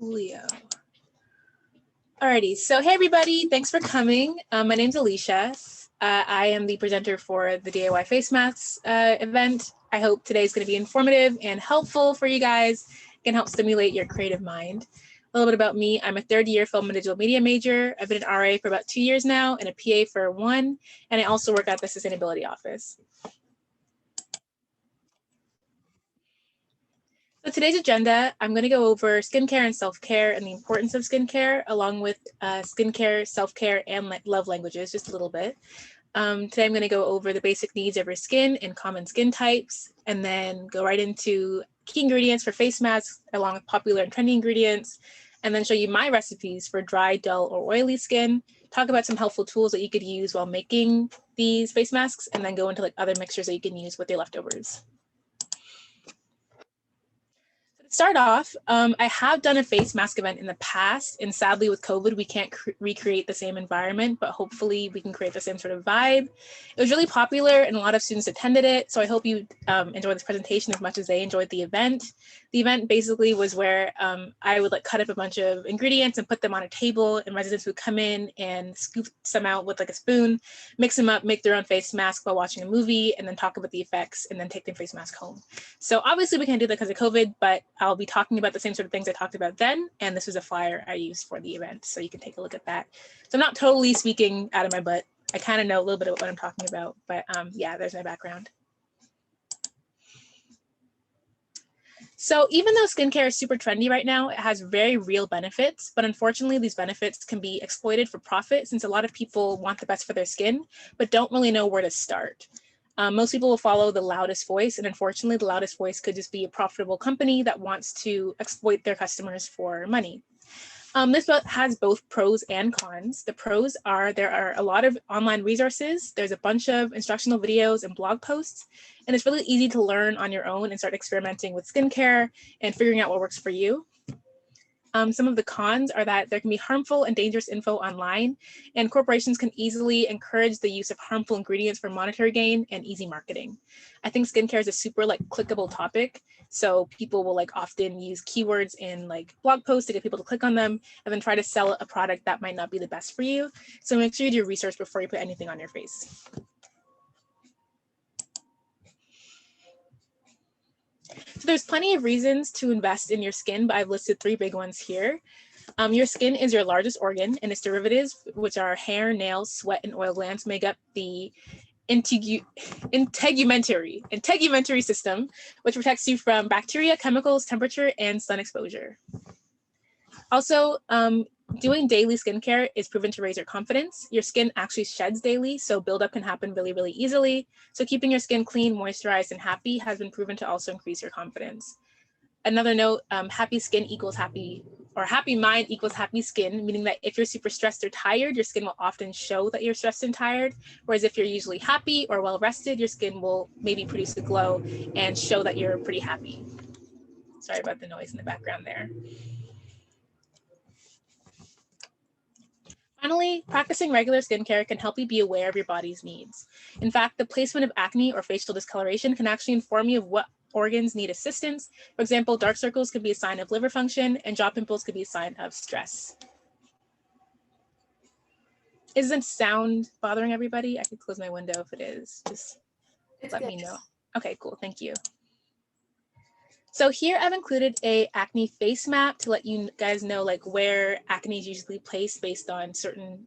Leo. Alrighty, so hey everybody, thanks for coming. My name's Aleisha. I am the presenter for the DIY face masks event. I hope today's going to be informative and helpful for you guys. It can help stimulate your creative mind. A little bit about me, I'm a third-year film and digital media major. I've been an RA for about 2 years now and a PA for 1, and I also work at the sustainability office. So today's agenda, I'm going to go over skincare and self-care and the importance of skincare, along with skincare, self-care, and love languages, just a little bit. Today I'm going to go over the basic needs of your skin and common skin types, and then go right into key ingredients for face masks, along with popular and trendy ingredients, and then show you my recipes for dry, dull, or oily skin, talk about some helpful tools that you could use while making these face masks, and then go into like other mixtures that you can use with your leftovers. Start off, I have done a face mask event in the past, and sadly with COVID, we can't recreate the same environment, but hopefully we can create the same sort of vibe. It was really popular and a lot of students attended it, so I hope you enjoy this presentation as much as they enjoyed the event. The event basically was where I would like cut up a bunch of ingredients and put them on a table, and residents would come in and scoop some out with like a spoon, mix them up, make their own face mask while watching a movie, and then talk about the effects, and then take their face mask home. So obviously we can't do that because of COVID, but I'll be talking about the same sort of things I talked about then, and this was a flyer I used for the event, so you can take a look at that. So I'm not totally speaking out of my butt. I kind of know a little bit about what I'm talking about, but yeah, there's my background. So even though skincare is super trendy right now, it has very real benefits, but unfortunately these benefits can be exploited for profit since a lot of people want the best for their skin, but don't really know where to start. Most people will follow the loudest voice, and unfortunately the loudest voice could just be a profitable company that wants to exploit their customers for money. This has both pros and cons. The pros are there are a lot of online resources. There's a bunch of instructional videos and blog posts, and it's really easy to learn on your own and start experimenting with skincare and figuring out what works for you. Some of the cons are that there can be harmful and dangerous info online, and corporations can easily encourage the use of harmful ingredients for monetary gain and easy marketing. I think skincare is a super like clickable topic, so people will like often use keywords in like blog posts to get people to click on them and then try to sell a product that might not be the best for you. So make sure you do research before you put anything on your face. So there's plenty of reasons to invest in your skin, but I've listed 3 big ones here. Your skin is your largest organ, and its derivatives, which are hair, nails, sweat, and oil glands, make up the integumentary system, which protects you from bacteria, chemicals, temperature, and sun exposure. Also, doing daily skincare is proven to raise your confidence. Your skin actually sheds daily, so buildup can happen really, really easily. So keeping your skin clean, moisturized, and happy has been proven to also increase your confidence. Another note, happy skin equals happy, or happy mind equals happy skin, meaning that if you're super stressed or tired, your skin will often show that you're stressed and tired. Whereas if you're usually happy or well rested, your skin will maybe produce a glow and show that you're pretty happy. Sorry about the noise in the background there. Finally, practicing regular skincare can help you be aware of your body's needs. In fact, the placement of acne or facial discoloration can actually inform you of what organs need assistance. For example, dark circles could be a sign of liver function, and jaw pimples could be a sign of stress. Isn't sound bothering everybody? I could close my window if it is. Just let me know. Okay, cool, thank you. So here I've included a acne face map to let you guys know like where acne is usually placed based on certain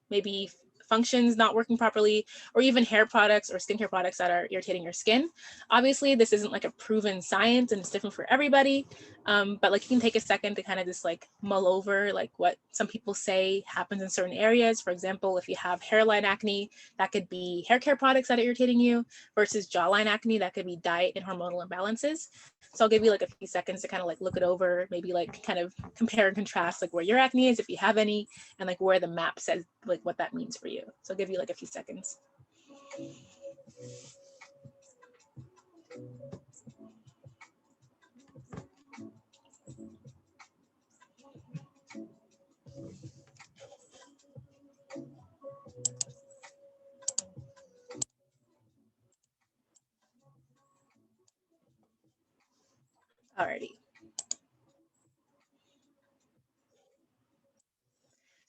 maybe functions not working properly, or even hair products or skincare products that are irritating your skin. Obviously, this isn't like a proven science and it's different for everybody, but like you can take a second to kind of just like mull over like what some people say happens in certain areas. For example, if you have hairline acne, that could be hair care products that are irritating you, versus jawline acne, that could be diet and hormonal imbalances. So I'll give you like a few seconds to kind of like look it over, maybe like kind of compare and contrast like where your acne is, if you have any, and like where the map says like what that means for you. So I'll give you like a few seconds. Alrighty.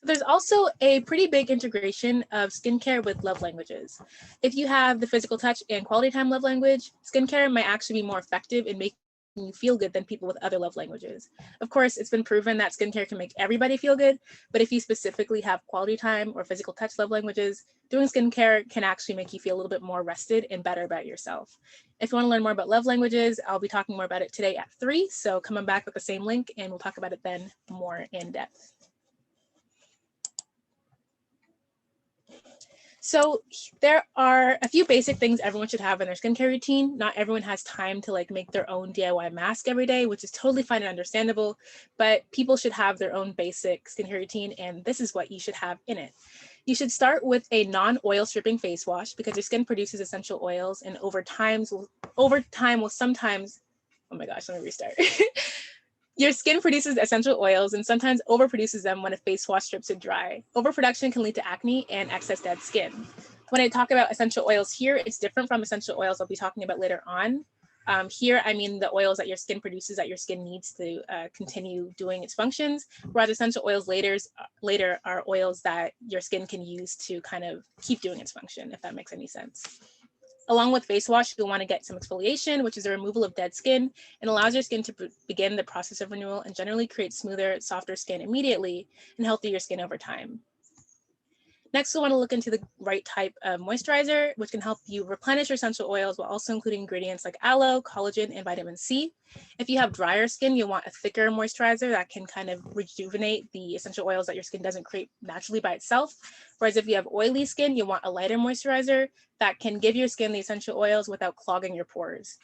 There's also a pretty big integration of skincare with love languages. If you have the physical touch and quality time love language, skincare might actually be more effective in making you feel good than people with other love languages. Of course, it's been proven that skincare can make everybody feel good, but if you specifically have quality time or physical touch love languages, doing skincare can actually make you feel a little bit more rested and better about yourself. If you want to learn more about love languages, I'll be talking more about it today at 3, so come on back with the same link and we'll talk about it then more in depth. So there are a few basic things everyone should have in their skincare routine. Not everyone has time to like make their own DIY mask every day, which is totally fine and understandable, but people should have their own basic skincare routine, and this is what you should have in it. You should start with a non-oil stripping face wash because your skin produces essential oils, and over time will sometimes, oh my gosh, let me restart. Your skin produces essential oils and sometimes overproduces them when a face wash strips it dry. Overproduction can lead to acne and excess dead skin. When I talk about essential oils here, it's different from essential oils I'll be talking about later on. Here, I mean the oils that your skin produces that your skin needs to continue doing its functions, whereas essential oils later are oils that your skin can use to kind of keep doing its function, if that makes any sense. Along with face wash, you'll want to get some exfoliation, which is the removal of dead skin, and allows your skin to begin the process of renewal and generally creates smoother, softer skin immediately and healthier skin over time. Next, we'll want to look into the right type of moisturizer, which can help you replenish your essential oils while also including ingredients like aloe, collagen, and vitamin C. If you have drier skin, you'll want a thicker moisturizer that can kind of rejuvenate the essential oils that your skin doesn't create naturally by itself. Whereas if you have oily skin, you'll want a lighter moisturizer that can give your skin the essential oils without clogging your pores.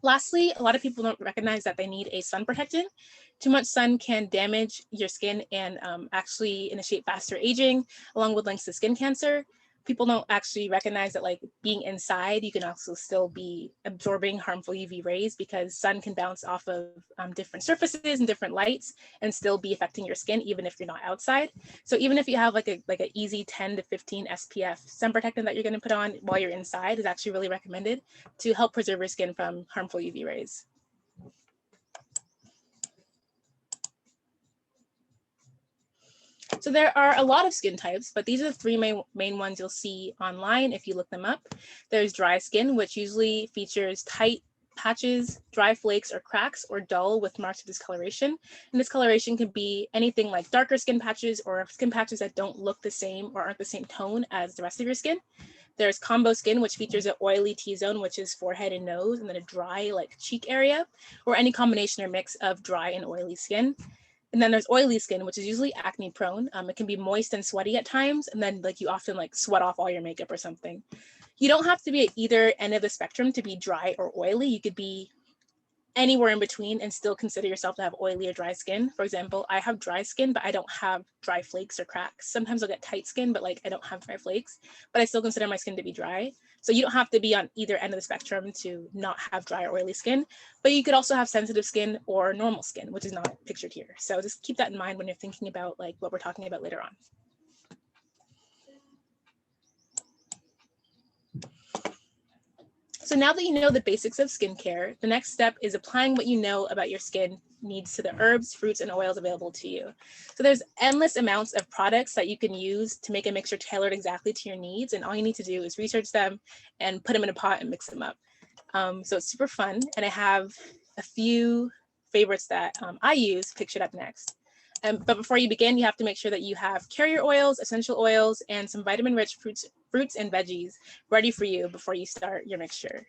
Lastly, a lot of people don't recognize that they need a sun protectant. Too much sun can damage your skin and actually initiate faster aging, along with links to skin cancer. People don't actually recognize that like being inside, you can also still be absorbing harmful UV rays because sun can bounce off of different surfaces and different lights and still be affecting your skin even if you're not outside. So even if you have like an easy 10 to 15 SPF sun protectant that you're going to put on while you're inside is actually really recommended to help preserve your skin from harmful UV rays. So there are a lot of skin types, but these are the 3 main ones you'll see online if you look them up. There's dry skin, which usually features tight patches, dry flakes or cracks, or dull with marks of discoloration. And discoloration can be anything like darker skin patches or skin patches that don't look the same or aren't the same tone as the rest of your skin. There's combo skin, which features an oily T-zone, which is forehead and nose, and then a dry like cheek area, or any combination or mix of dry and oily skin. And then there's oily skin, which is usually acne prone. It can be moist and sweaty at times, and then like you often like sweat off all your makeup or something. You don't have to be at either end of the spectrum to be dry or oily. You could be anywhere in between and still consider yourself to have oily or dry skin. For example, I have dry skin, but I don't have dry flakes or cracks. Sometimes I'll get tight skin, but like I don't have dry flakes, but I still consider my skin to be dry. So you don't have to be on either end of the spectrum to not have dry or oily skin, but you could also have sensitive skin or normal skin, which is not pictured here. So just keep that in mind when you're thinking about like what we're talking about later on. So now that you know the basics of skincare, the next step is applying what you know about your skin needs to the herbs, fruits, and oils available to you. So there's endless amounts of products that you can use to make a mixture tailored exactly to your needs. And all you need to do is research them and put them in a pot and mix them up. So it's super fun. And I have a few favorites that I use pictured up next. But before you begin, you have to make sure that you have carrier oils, essential oils, and some vitamin-rich fruits and veggies ready for you before you start your mixture.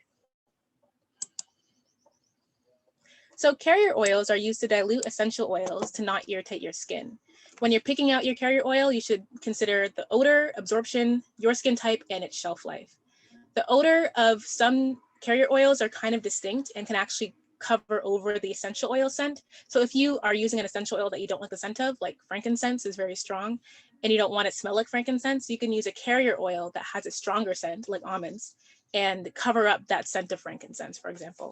So carrier oils are used to dilute essential oils to not irritate your skin. When you're picking out your carrier oil, you should consider the odor, absorption, your skin type, and its shelf life. The odor of some carrier oils are kind of distinct and can actually cover over the essential oil scent. So if you are using an essential oil that you don't like the scent of, like frankincense is very strong, and you don't want it to smell like frankincense, you can use a carrier oil that has a stronger scent, like almonds, and cover up that scent of frankincense, for example.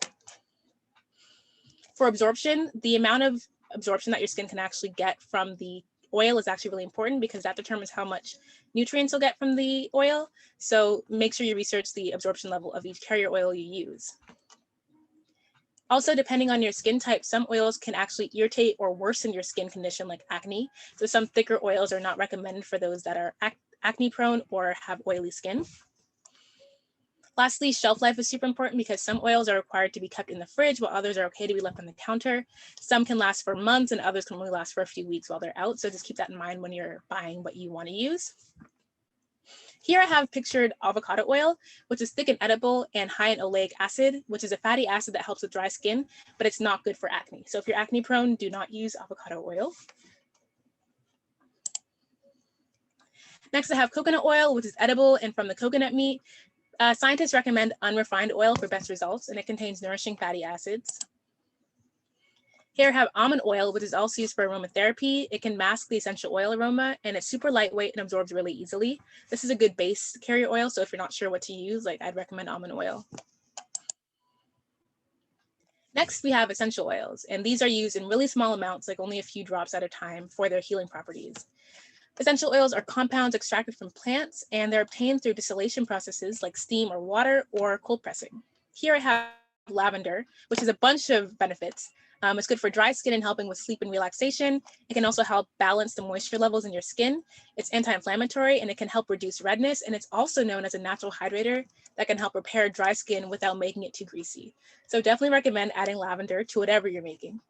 For absorption, the amount of absorption that your skin can actually get from the oil is actually really important because that determines how much nutrients you'll get from the oil. So make sure you research the absorption level of each carrier oil you use. Also, depending on your skin type, some oils can actually irritate or worsen your skin condition like acne. So some thicker oils are not recommended for those that are acne prone or have oily skin. Lastly, shelf life is super important because some oils are required to be kept in the fridge while others are okay to be left on the counter. Some can last for months and others can only last for a few weeks while they're out. So just keep that in mind when you're buying what you want to use. Here I have pictured avocado oil, which is thick and edible and high in oleic acid, which is a fatty acid that helps with dry skin, but it's not good for acne. So if you're acne prone, do not use avocado oil. Next, I have coconut oil, which is edible and from the coconut meat. Scientists recommend unrefined oil for best results, and it contains nourishing fatty acids. Here I have almond oil, which is also used for aromatherapy. It can mask the essential oil aroma, and it's super lightweight and absorbs really easily. This is a good base carrier oil, so if you're not sure what to use, I'd recommend almond oil. Next, we have essential oils, and these are used in really small amounts, like only a few drops at a time, for their healing properties. Essential oils are compounds extracted from plants, and they're obtained through distillation processes like steam or water or cold pressing. Here I have lavender, which has a bunch of benefits. It's good for dry skin and helping with sleep and relaxation. It can also help balance the moisture levels in your skin. It's anti-inflammatory and it can help reduce redness. And it's also known as a natural hydrator that can help repair dry skin without making it too greasy. So definitely recommend adding lavender to whatever you're making.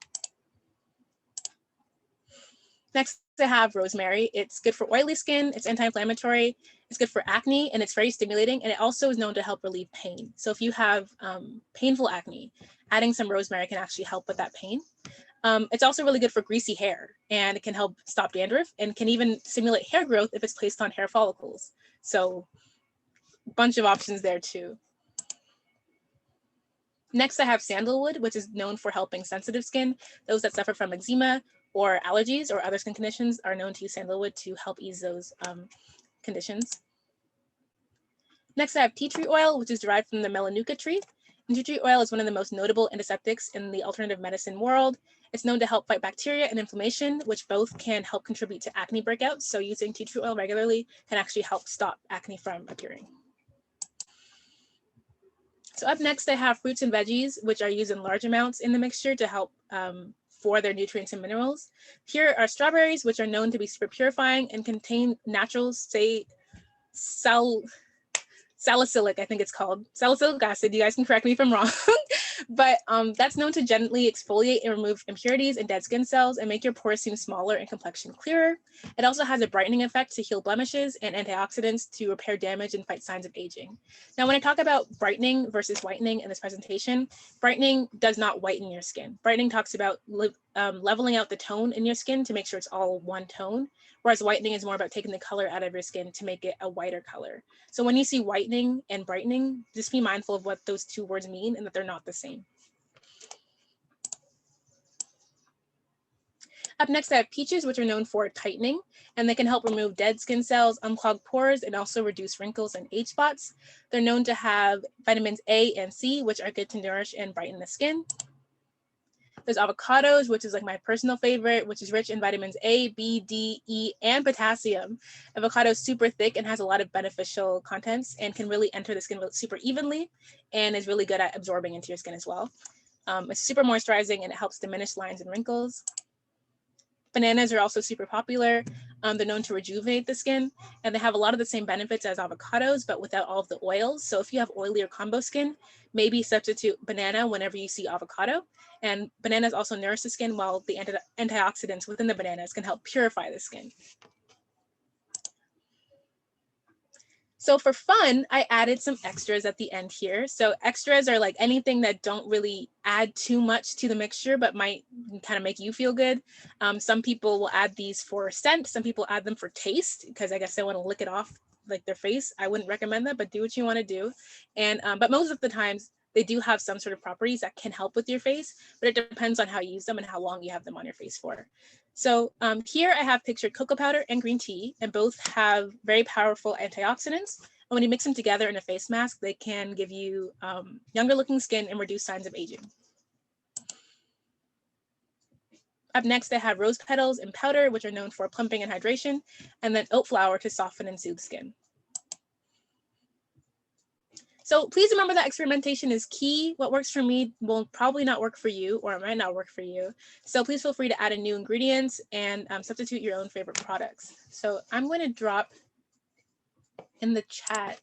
Next, I have rosemary. It's good for oily skin, it's anti-inflammatory, it's good for acne, and it's very stimulating, and it also is known to help relieve pain. So if you have painful acne, adding some rosemary can actually help with that pain. It's also really good for greasy hair, and it can help stop dandruff and can even stimulate hair growth if it's placed on hair follicles. So a bunch of options there too. Next, I have sandalwood, which is known for helping sensitive skin. Those that suffer from eczema or allergies or other skin conditions are known to use sandalwood to help ease those conditions. Next, I have tea tree oil, which is derived from the Melaleuca tree. And tea tree oil is one of the most notable antiseptics in the alternative medicine world. It's known to help fight bacteria and inflammation, which both can help contribute to acne breakouts. So using tea tree oil regularly can actually help stop acne from appearing. So up next, I have fruits and veggies, which are used in large amounts in the mixture to help for their nutrients and minerals. Here are strawberries, which are known to be super purifying and contain natural salicylic, I think it's called, salicylic acid. You guys can correct me if I'm wrong. But that's known to gently exfoliate and remove impurities and dead skin cells and make your pores seem smaller and complexion clearer. It also has a brightening effect to heal blemishes and antioxidants to repair damage and fight signs of aging. Now, when I talk about brightening versus whitening in this presentation, brightening does not whiten your skin. Brightening talks about leveling out the tone in your skin to make sure it's all one tone, whereas whitening is more about taking the color out of your skin to make it a whiter color. So when you see whitening and brightening, just be mindful of what those two words mean and that they're not the same. Up next, I have peaches, which are known for tightening, and they can help remove dead skin cells, unclog pores, and also reduce wrinkles and age spots. They're known to have vitamins A and C, which are good to nourish and brighten the skin. There's avocados, which is like my personal favorite, which is rich in vitamins A, B, D, E, and potassium. Avocado is super thick and has a lot of beneficial contents and can really enter the skin super evenly and is really good at absorbing into your skin as well. It's super moisturizing and it helps diminish lines and wrinkles. Bananas are also super popular. They're known to rejuvenate the skin, and they have a lot of the same benefits as avocados, but without all of the oils. So if you have oily or combo skin, maybe substitute banana whenever you see avocado. And bananas also nourish the skin, while the antioxidants within the bananas can help purify the skin. So for fun, I added some extras at the end here. So extras are like anything that don't really add too much to the mixture, but might kind of make you feel good. Some people will add these for scent. Some people add them for taste because I guess they want to lick it off like their face. I wouldn't recommend that, but do what you want to do. And but most of the times they do have some sort of properties that can help with your face, but it depends on how you use them and how long you have them on your face for. So here I have pictured cocoa powder and green tea, and both have very powerful antioxidants. And when you mix them together in a face mask, they can give you younger looking skin and reduce signs of aging. Up next, I have rose petals and powder, which are known for plumping and hydration, and then oat flour to soften and soothe skin. So please remember that experimentation is key. What works for me will probably not work for you, or it might not work for you. So please feel free to add in new ingredients and substitute your own favorite products. So I'm going to drop in the chat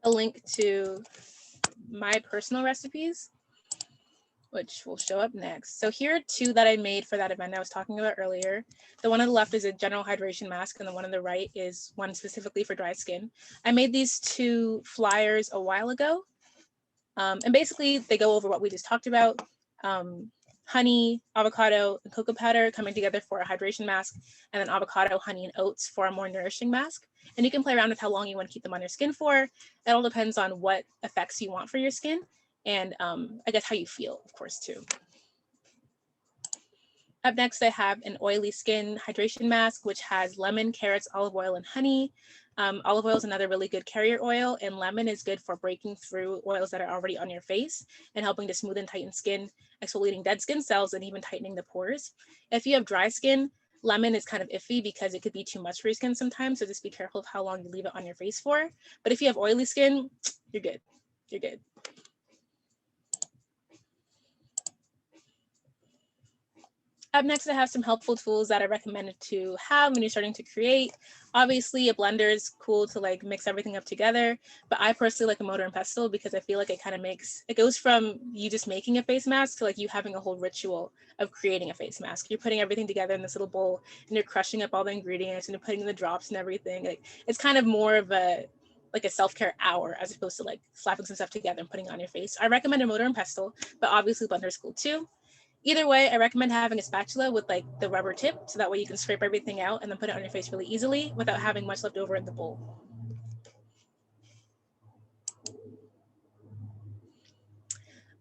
a link to my personal recipes, which will show up next. So here are two that I made for that event I was talking about earlier. The one on the left is a general hydration mask, and the one on the right is one specifically for dry skin. I made these two flyers a while ago, and basically they go over what we just talked about. Honey, avocado, and cocoa powder coming together for a hydration mask, and then avocado, honey, and oats for a more nourishing mask. And you can play around with how long you want to keep them on your skin for. It all depends on what effects you want for your skin, and I guess how you feel, of course, too. Up next, I have an oily skin hydration mask, which has lemon, carrots, olive oil, and honey. Olive oil is another really good carrier oil, and lemon is good for breaking through oils that are already on your face and helping to smooth and tighten skin, exfoliating dead skin cells, and even tightening the pores. If you have dry skin, lemon is kind of iffy because it could be too much for your skin sometimes, so just be careful of how long you leave it on your face for. But if you have oily skin, you're good. You're good. Up next, I have some helpful tools that I recommend to have when you're starting to create. Obviously, a blender is cool to like mix everything up together, but I personally like a mortar and pestle because I feel like it kind of makes, it goes from you just making a face mask to like you having a whole ritual of creating a face mask. You're putting everything together in this little bowl and you're crushing up all the ingredients and you're putting in the drops and everything. Like it's kind of more of a like a self-care hour as opposed to like slapping some stuff together and putting it on your face. I recommend a mortar and pestle, but obviously blender is cool too. Either way, I recommend having a spatula with like the rubber tip so that way you can scrape everything out and then put it on your face really easily without having much left over in the bowl.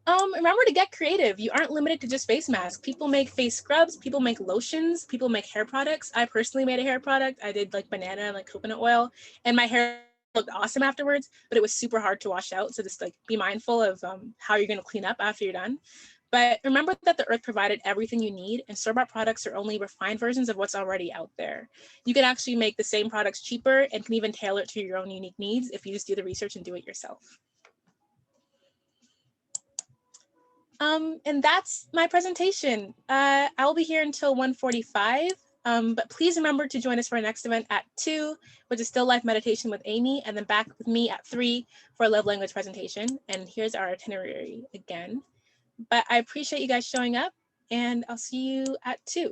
Remember to get creative. You aren't limited to just face masks. People make face scrubs, people make lotions, people make hair products. I personally made a hair product. I did like banana and like coconut oil, and my hair looked awesome afterwards, but it was super hard to wash out. So just like be mindful of how you're going to clean up after you're done. But remember that the earth provided everything you need, and store-bought products are only refined versions of what's already out there. You can actually make the same products cheaper and can even tailor it to your own unique needs if you just do the research and do it yourself. And that's my presentation. I'll be here until 1:45, but please remember to join us for our next event at 2, which is still life meditation with Amy, and then back with me at 3 for a love language presentation. And here's our itinerary again. But I appreciate you guys showing up, and I'll see you at 2.